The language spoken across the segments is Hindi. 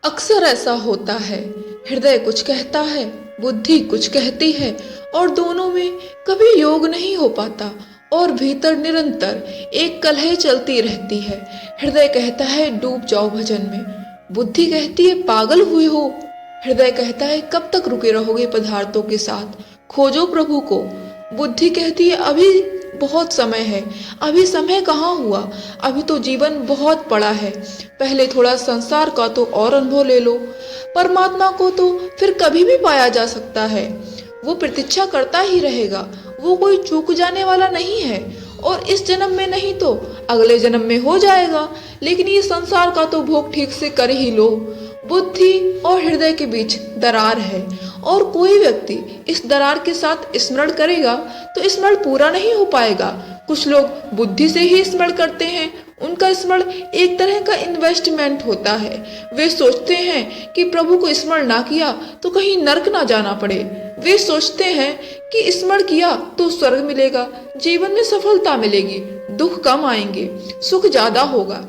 अक्सर ऐसा होता है, हृदय कुछ कहता है, बुद्धि कुछ कहती है और दोनों में कभी योग नहीं हो पाता और भीतर निरंतर एक कलह चलती रहती है। हृदय कहता है डूब जाओ भजन में, बुद्धि कहती है पागल हुए हो। हृदय कहता है कब तक रुके रहोगे पदार्थों के साथ, खोजो प्रभु को। बुद्धि कहती है अभी बहुत समय है, अभी समय कहाँ हुआ, अभी तो जीवन बहुत बड़ा है, पहले थोड़ा संसार का तो और अनुभव ले लो। परमात्मा को तो फिर कभी भी पाया जा सकता है, वो प्रतीक्षा करता ही रहेगा, वो कोई चूक जाने वाला नहीं है। और इस जन्म में नहीं तो अगले जन्म में हो जाएगा, लेकिन ये संसार का तो भोग ठीक से कर ही लो। बुद्धि और हृदय के बीच दरार है और कोई व्यक्ति इस दरार के साथ स्मरण करेगा तो स्मरण पूरा नहीं हो पाएगा। कुछ लोग बुद्धि से ही स्मरण करते हैं, उनका स्मरण एक तरह का इन्वेस्टमेंट होता है। वे सोचते हैं कि प्रभु को स्मरण ना किया तो कहीं नरक ना जाना पड़े। वे सोचते हैं कि स्मरण किया तो स्वर्ग मिलेगा, जीवन में सफलता मिलेगी, दुख कम आएंगे, सुख ज्यादा होगा।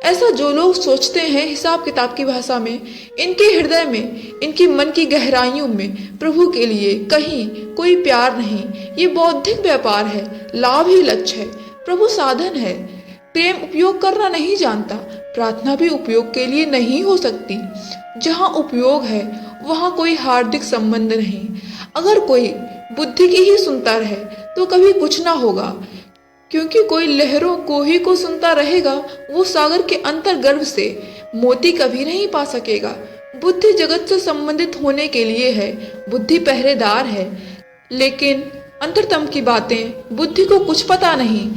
ऐसा जो लोग सोचते हैं हिसाब किताब की भाषा में, इनके हृदय में, इनकी मन की गहराइयों में प्रभु के लिए कहीं कोई प्यार नहीं। ये बौद्धिक व्यापार है, लाभ ही लक्ष्य है, प्रभु साधन है। प्रेम उपयोग करना नहीं जानता, प्रार्थना भी उपयोग के लिए नहीं हो सकती। जहाँ उपयोग है वहाँ कोई हार्दिक संबंध नहीं। अगर कोई बुद्धि की ही सुनता रहे तो कभी कुछ ना होगा, क्योंकि कोई लहरों को ही को सुनता रहेगा, वो सागर के अंतर्गर्भ से मोती कभी नहीं पा सकेगा। बुद्धि जगत से संबंधित होने के लिए है, बुद्धि पहरेदार है, लेकिन अंतरतम की बातें बुद्धि को कुछ पता नहीं।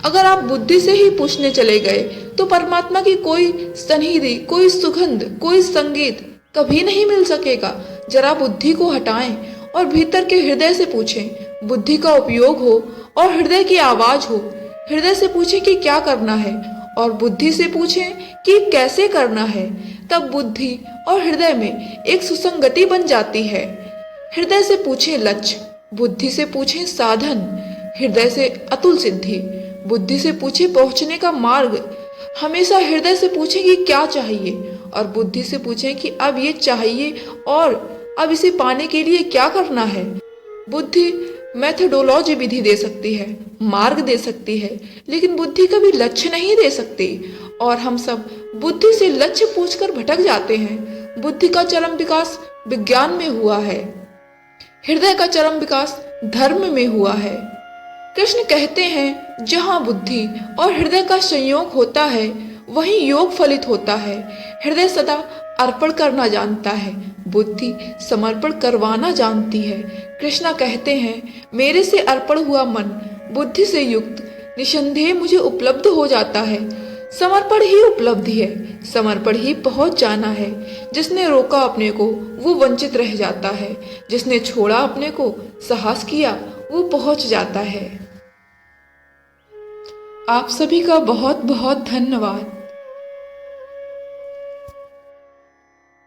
अगर आप बुद्धि से ही पूछने चले गए तो परमात्मा की कोई सनिधि, कोई सुगंध, कोई संगीत कभी नहीं मिल सकेगा। जरा बुद्धि को हटाएं और भीतर के हृदय से पूछें। बुद्धि का उपयोग हो और हृदय की आवाज हो। हृदय से पूछें कि क्या करना है और बुद्धि से पूछें कि कैसे करना है। तब बुद्धि और हृदय में एक सुसंगति बन जाती है। हृदय से पूछें लक्ष्य, बुद्धि से पूछें साधन। हृदय से अतुल सिद्धि, बुद्धि से पूछें पहुंचने का मार्ग। हमेशा हृदय से पूछें कि क्या चाहिए और बुद्धि से पूछें कि अब ये चाहिए और अब इसे पाने के लिए क्या करना है। बुद्धि मेथोडोलॉजी विधि दे सकती है, मार्ग दे सकती है, लेकिन बुद्धि कभी लक्ष्य नहीं दे सकती। और हम सब बुद्धि से लक्ष्य पूछकर भटक जाते हैं। बुद्धि का चरम विकास विज्ञान में हुआ है, हृदय का चरम विकास धर्म में हुआ है। कृष्ण कहते हैं जहाँ बुद्धि और हृदय का संयोग होता है वहीं योग फलित होता है। हृदय सदा अर्पण करना जानता है, बुद्धि समर्पण करवाना जानती है। कृष्णा कहते हैं मेरे से अर्पण हुआ मन बुद्धि से युक्त निसंदेह मुझे उपलब्ध हो जाता है। समर्पण ही उपलब्धि है, समर्पण ही पहुंच जाना है। जिसने रोका अपने को वो वंचित रह जाता है, जिसने छोड़ा अपने को, साहस किया, वो पहुंच जाता है। आप सभी का बहुत बहुत धन्यवाद।